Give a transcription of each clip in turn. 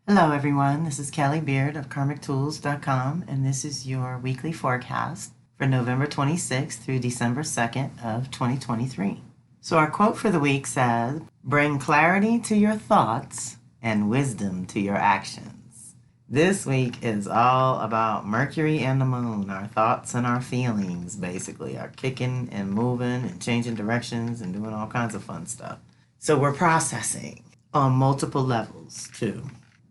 Hello everyone, this is Kelly Beard of KarmicTools.com, and this is your weekly forecast for November 26th through December 2nd of 2023. So our quote for the week says, "Bring clarity to your thoughts and wisdom to your actions." This week is all about Mercury and the moon. Our thoughts and our feelings basically are kicking and moving and changing directions and doing all kinds of fun stuff. So we're processing on multiple levels too.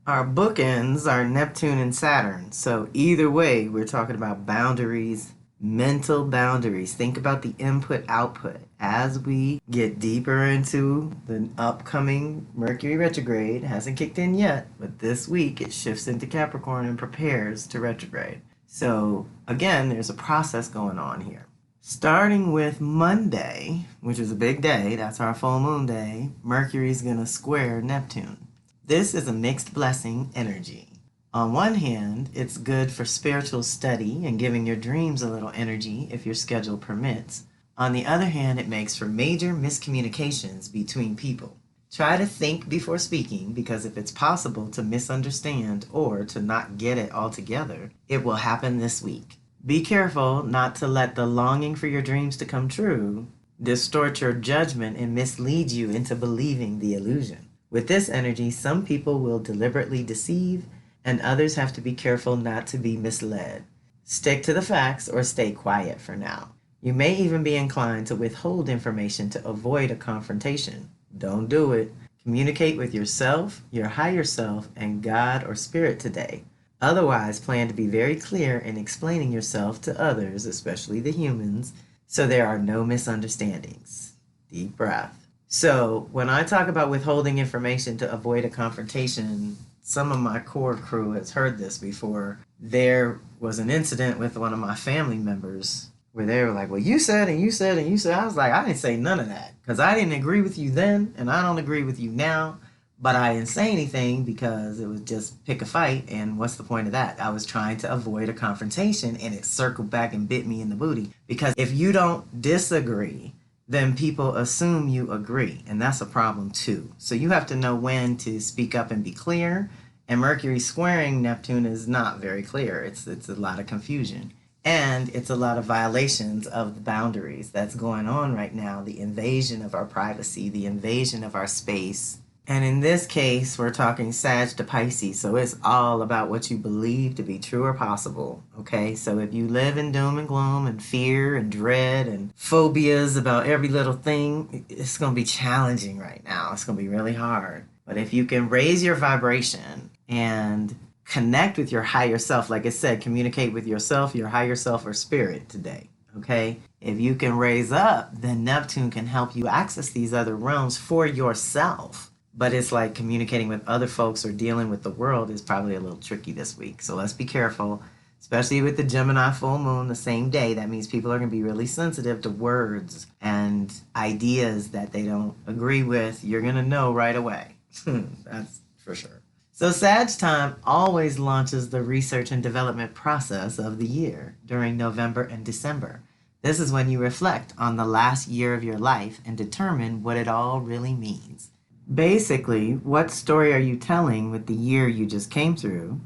Our bookends are Neptune and Saturn. So either way, we're talking about boundaries, mental boundaries. Think about the input-output. As we get deeper into the upcoming Mercury retrograde, it hasn't kicked in yet, but this week it shifts into Capricorn and prepares to retrograde. So again, there's a process going on here. Starting with Monday, which is a big day, that's our full moon day, Mercury's going to square Neptune. This is a mixed blessing energy. On one hand, it's good for spiritual study and giving your dreams a little energy if your schedule permits. On the other hand, it makes for major miscommunications between people. Try to think before speaking, because if it's possible to misunderstand or to not get it altogether, it will happen this week. Be careful not to let the longing for your dreams to come true distort your judgment and mislead you into believing the illusion. With this energy, some people will deliberately deceive, and others have to be careful not to be misled. Stick to the facts or stay quiet for now. You may even be inclined to withhold information to avoid a confrontation. Don't do it. Communicate with yourself, your higher self, and God or Spirit today. Otherwise, plan to be very clear in explaining yourself to others, especially the humans, so there are no misunderstandings. Deep breath. So when I talk about withholding information to avoid a confrontation, some of my core crew has heard this before. There was an incident with one of my family members where they were like, well, you said, and you said, and you said. I was like, I didn't say none of that because I didn't agree with you then, and I don't agree with you now. But I didn't say anything because it was just pick a fight, and what's the point of that? I was trying to avoid a confrontation, and it circled back and bit me in the booty. Because if you don't disagree, then people assume you agree, and that's a problem too. So you have to know when to speak up and be clear, and Mercury squaring Neptune is not very clear. It's a lot of confusion, and it's a lot of violations of the boundaries that's going on right now, the invasion of our privacy, the invasion of our space. And in this case, we're talking Sag to Pisces, so it's all about what you believe to be true or possible, okay? So if you live in doom and gloom and fear and dread and phobias about every little thing, it's going to be challenging right now. It's going to be really hard. But if you can raise your vibration and connect with your higher self, like I said, communicate with yourself, your higher self or spirit today, okay? If you can raise up, then Neptune can help you access these other realms for yourself. But it's like communicating with other folks or dealing with the world is probably a little tricky this week. So let's be careful, especially with the Gemini full moon the same day. That means people are going to be really sensitive to words and ideas that they don't agree with. You're going to know right away. That's for sure. So Sag time always launches the research and development process of the year during November and December. This is when you reflect on the last year of your life and determine what it all really means. Basically, what story are you telling with the year you just came through?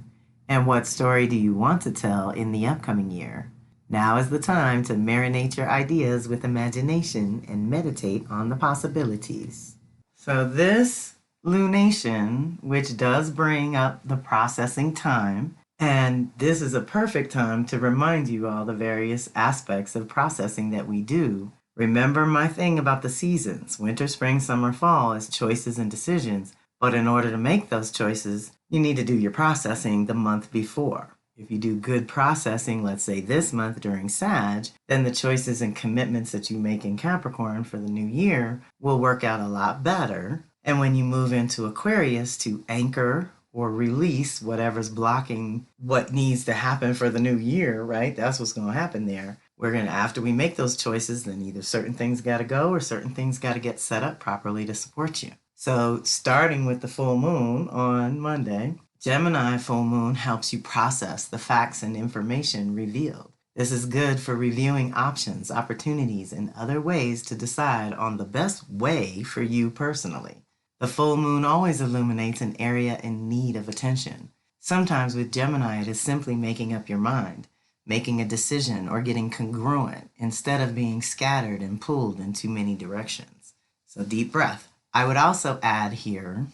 And what story do you want to tell in the upcoming year? Now is the time to marinate your ideas with imagination and meditate on the possibilities. So this lunation, which does bring up the processing time, and this is a perfect time to remind you all the various aspects of processing that we do. Remember my thing about the seasons. Winter, spring, summer, fall is choices and decisions. But in order to make those choices, you need to do your processing the month before. If you do good processing, let's say this month during Sag, then the choices and commitments that you make in Capricorn for the new year will work out a lot better. And when you move into Aquarius to anchor or release whatever's blocking what needs to happen for the new year, right? That's what's going to happen there. We're going to, after we make those choices, then either certain things got to go or certain things got to get set up properly to support you. So starting with the full moon on Monday, Gemini full moon helps you process the facts and information revealed. This is good for reviewing options, opportunities, and other ways to decide on the best way for you personally. The full moon always illuminates an area in need of attention. Sometimes with Gemini, it is simply making up your mind, making a decision, or getting congruent instead of being scattered and pulled in too many directions. So deep breath. I would also add here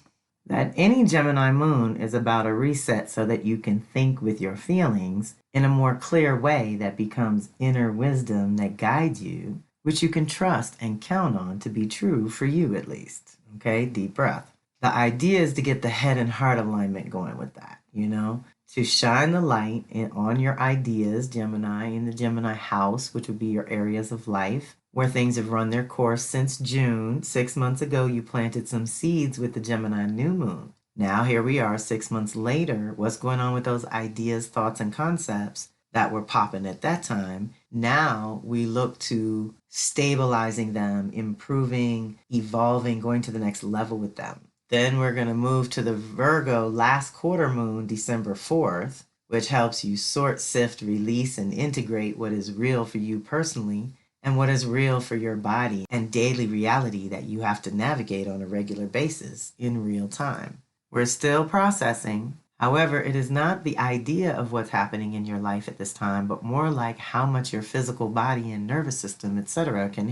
that any Gemini moon is about a reset so that you can think with your feelings in a more clear way that becomes inner wisdom that guides you, which you can trust and count on to be true for you at least. Okay, deep breath. The idea is to get the head and heart alignment going with that, to shine the light on your ideas, Gemini, in the Gemini house, which would be your areas of life, where things have run their course since June. 6 months ago, you planted some seeds with the Gemini new moon. Now here we are 6 months later. What's going on with those ideas, thoughts, and concepts that were popping at that time? Now we look to stabilizing them, improving, evolving, going to the next level with them. Then we're going to move to the Virgo last quarter moon, December 4th, which helps you sort, sift, release, and integrate what is real for you personally and what is real for your body and daily reality that you have to navigate on a regular basis in real time. We're still processing. However, it is not the idea of what's happening in your life at this time, but more like how much your physical body and nervous system, etc., can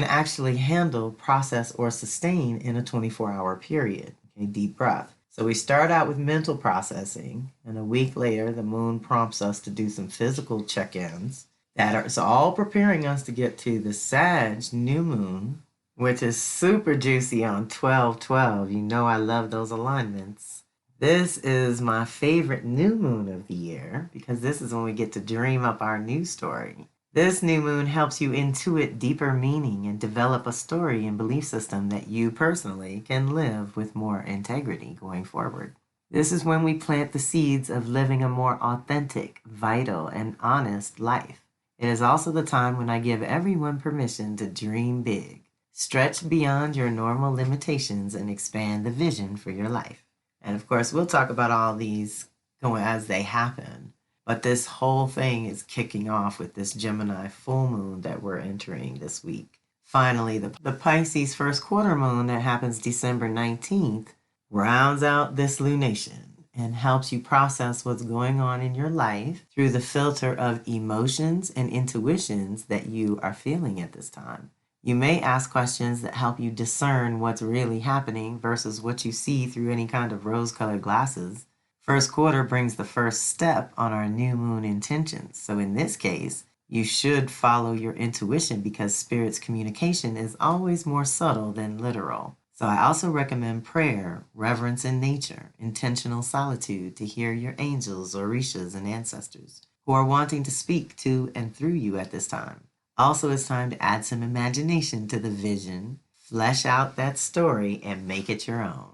actually handle, process, or sustain in a 24-hour period. Okay, deep breath. So we start out with mental processing, and a week later, the moon prompts us to do some physical check-ins that are all preparing us to get to the Sag new moon, which is super juicy on 12/12. You know I love those alignments. This is my favorite new moon of the year because this is when we get to dream up our new story. This new moon helps you intuit deeper meaning and develop a story and belief system that you personally can live with more integrity going forward. This is when we plant the seeds of living a more authentic, vital, and honest life. It is also the time when I give everyone permission to dream big, stretch beyond your normal limitations, and expand the vision for your life. And of course, we'll talk about all these going as they happen. But this whole thing is kicking off with this Gemini full moon that we're entering this week. Finally, the Pisces first quarter moon that happens December 19th rounds out this lunation and helps you process what's going on in your life through the filter of emotions and intuitions that you are feeling at this time. You may ask questions that help you discern what's really happening versus what you see through any kind of rose-colored glasses. First quarter brings the first step on our new moon intentions. So in this case, you should follow your intuition because Spirit's communication is always more subtle than literal. So I also recommend prayer, reverence in nature, intentional solitude to hear your angels, orishas, and ancestors who are wanting to speak to and through you at this time. Also, it's time to add some imagination to the vision, flesh out that story, and make it your own.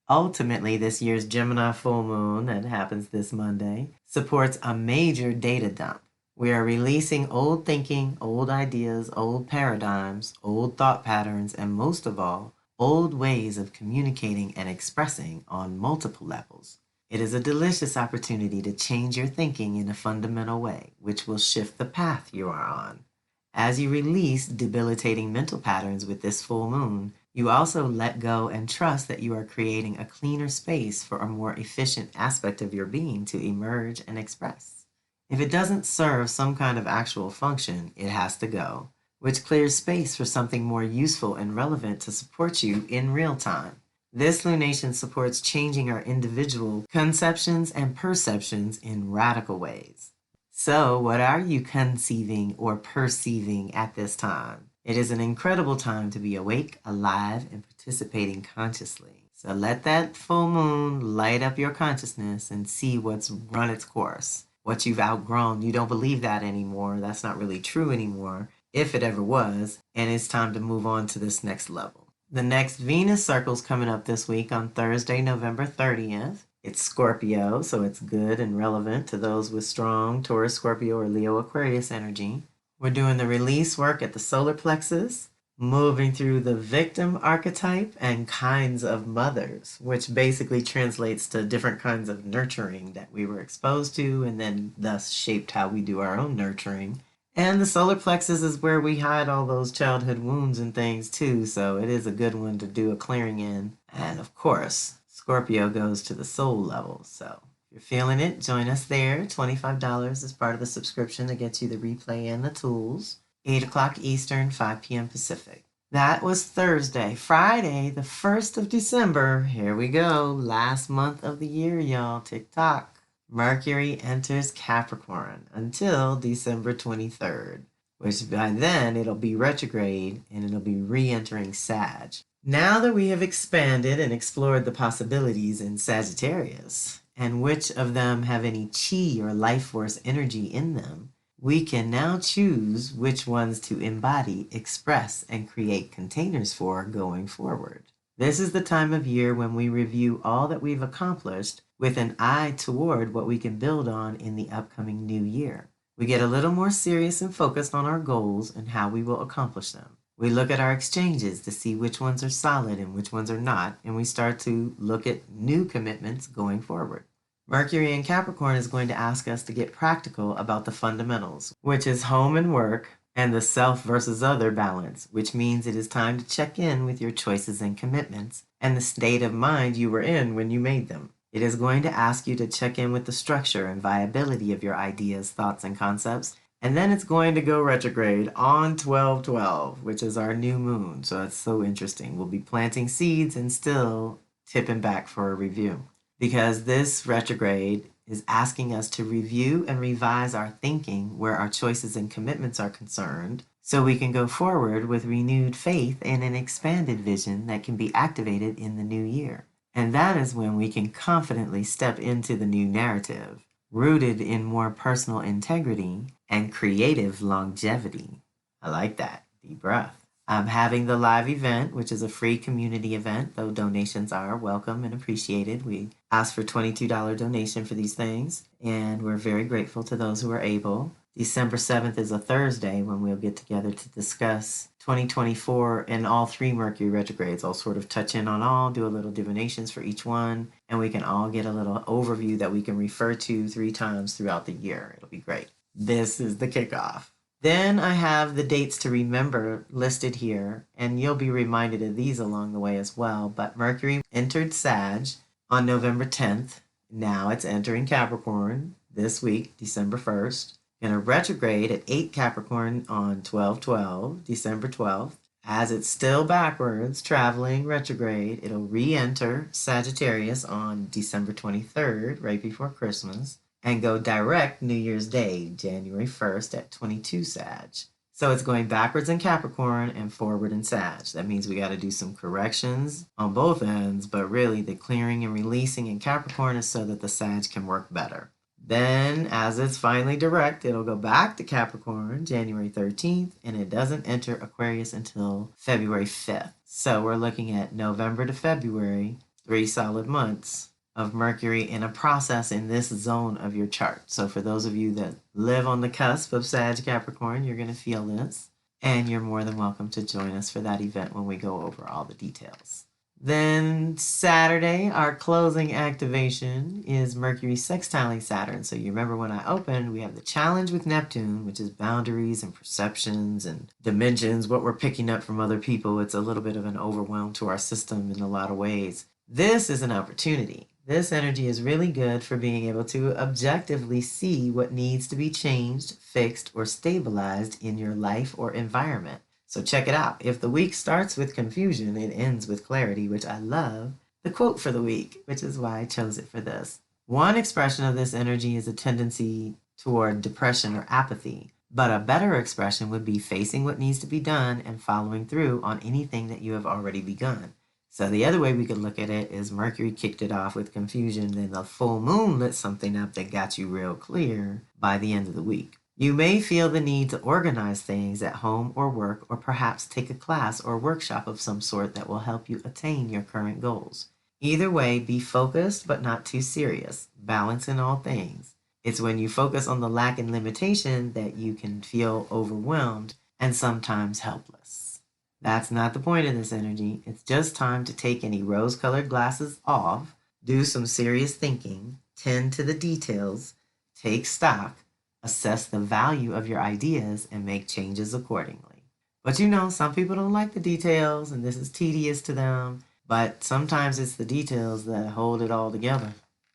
Ultimately, this year's Gemini full moon that happens this Monday supports a major data dump. We are releasing old thinking, old ideas, old paradigms, old thought patterns, and most of all, old ways of communicating and expressing on multiple levels. It is a delicious opportunity to change your thinking in a fundamental way, which will shift the path you are on. As you release debilitating mental patterns with this full moon, you also let go and trust that you are creating a cleaner space for a more efficient aspect of your being to emerge and express. If it doesn't serve some kind of actual function, it has to go, which clears space for something more useful and relevant to support you in real time. This lunation supports changing our individual conceptions and perceptions in radical ways. So, what are you conceiving or perceiving at this time? It is an incredible time to be awake, alive, and participating consciously. So let that full moon light up your consciousness and see what's run its course. What you've outgrown, you don't believe that anymore. That's not really true anymore, if it ever was. And it's time to move on to this next level. The next Venus circle's coming up this week on Thursday, November 30th. It's Scorpio, so it's good and relevant to those with strong Taurus, Scorpio, or Leo, Aquarius energy. We're doing the release work at the solar plexus, moving through the victim archetype and kinds of mothers, which basically translates to different kinds of nurturing that we were exposed to and then thus shaped how we do our own nurturing. And the solar plexus is where we hide all those childhood wounds and things too, so it is a good one to do a clearing in. And of course, Scorpio goes to the soul level, so if you're feeling it, join us there. $25 is part of the subscription that gets you the replay and the tools. 8 o'clock Eastern, 5 p.m. Pacific. That was Thursday. Friday, the 1st of December. Here we go. Last month of the year, y'all. Tick-tock. Mercury enters Capricorn until December 23rd, which by then it'll be retrograde and it'll be re-entering Sag. Now that we have expanded and explored the possibilities in Sagittarius, and which of them have any chi or life force energy in them, we can now choose which ones to embody, express, and create containers for going forward. This is the time of year when we review all that we've accomplished with an eye toward what we can build on in the upcoming new year. We get a little more serious and focused on our goals and how we will accomplish them. We look at our exchanges to see which ones are solid and which ones are not, and we start to look at new commitments going forward. Mercury in Capricorn is going to ask us to get practical about the fundamentals, which is home and work, and the self versus other balance, which means it is time to check in with your choices and commitments and the state of mind you were in when you made them. It is going to ask you to check in with the structure and viability of your ideas, thoughts, and concepts, and then it's going to go retrograde on 12/12, which is our new moon, so that's so interesting. We'll be planting seeds and still tipping back for a review, because this retrograde is asking us to review and revise our thinking where our choices and commitments are concerned, so we can go forward with renewed faith and an expanded vision that can be activated in the new year. And that is when we can confidently step into the new narrative, rooted in more personal integrity and creative longevity. I like that. Deep breath. I'm having the live event, which is a free community event, though donations are welcome and appreciated. We ask for $22 donation for these things, and we're very grateful to those who are able. December 7th is a Thursday when we'll get together to discuss 2024 and all 3 Mercury retrogrades. I'll sort of touch in on all, do a little divinations for each one, and we can all get a little overview that we can refer to 3 times throughout the year. It'll be great. This is the kickoff. Then I have the dates to remember listed here, and you'll be reminded of these along the way as well. But Mercury entered Sag on November 10th. Now it's entering Capricorn this week, December 1st. Going to retrograde at 8 Capricorn on 12/12, December 12th. As it's still backwards, traveling retrograde, it'll re-enter Sagittarius on December 23rd, right before Christmas, and go direct New Year's Day, January 1st at 22 Sag. So it's going backwards in Capricorn and forward in Sag. That means we got to do some corrections on both ends, but really the clearing and releasing in Capricorn is so that the Sag can work better. Then, as it's finally direct, it'll go back to Capricorn January 13th, and it doesn't enter Aquarius until February 5th. So we're looking at November to February, 3 solid months of Mercury in a process in this zone of your chart. So for those of you that live on the cusp of Sag Capricorn, you're going to feel this, and you're more than welcome to join us for that event when we go over all the details. Then Saturday, our closing activation is Mercury sextiling Saturn. So you remember when I opened, we have the challenge with Neptune, which is boundaries and perceptions and dimensions, what we're picking up from other people. It's a little bit of an overwhelm to our system in a lot of ways. This is an opportunity. This energy is really good for being able to objectively see what needs to be changed, fixed, or stabilized in your life or environment. So check it out. If the week starts with confusion, it ends with clarity, which I love. The quote for the week, which is why I chose it for this. One expression of this energy is a tendency toward depression or apathy, but a better expression would be facing what needs to be done and following through on anything that you have already begun. So the other way we could look at it is Mercury kicked it off with confusion, then the full moon lit something up that got you real clear by the end of the week. You may feel the need to organize things at home or work, or perhaps take a class or workshop of some sort that will help you attain your current goals. Either way, be focused but not too serious. Balance in all things. It's when you focus on the lack and limitation that you can feel overwhelmed and sometimes helpless. That's not the point of this energy. It's just time to take any rose-colored glasses off, do some serious thinking, tend to the details, take stock, assess the value of your ideas, and make changes accordingly. But you know, some people don't like the details, and this is tedious to them, but sometimes it's the details that hold it all together.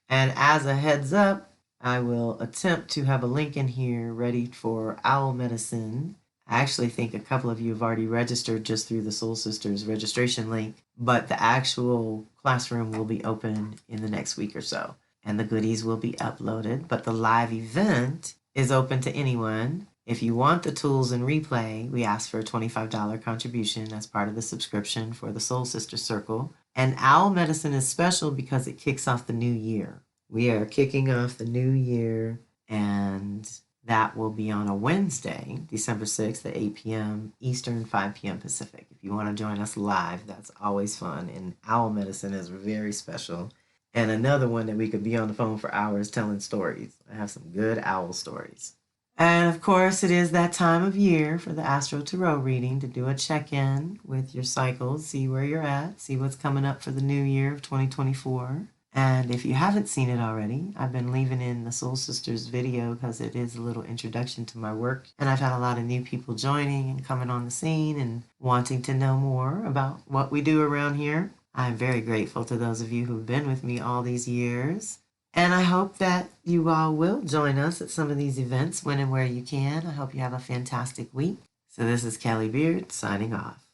And as a heads up, I will attempt to have a link in here ready for Owl Medicine. I actually think a couple of you have already registered just through the Soul Sisters registration link, but the actual classroom will be open in the next week or so, and the goodies will be uploaded. But the live event is open to anyone. If you want the tools in replay, we ask for a $25 contribution as part of the subscription for the Soul Sister Circle. And Owl Medicine is special because it kicks off the new year. We are kicking off the new year, and that will be on a Wednesday, December 6th at 8 p.m. Eastern, 5 p.m. Pacific. If you want to join us live, that's always fun. And Owl Medicine is very special. And another one that we could be on the phone for hours telling stories. I have some good owl stories. And of course, it is that time of year for the Astro Tarot reading to do a check-in with your cycles, see where you're at, see what's coming up for the new year of 2024. And if you haven't seen it already, I've been leaving in the Soul Sisters video because it is a little introduction to my work. And I've had a lot of new people joining and coming on the scene and wanting to know more about what we do around here. I'm very grateful to those of you who've been with me all these years. And I hope that you all will join us at some of these events when and where you can. I hope you have a fantastic week. So this is Kelly Beard signing off.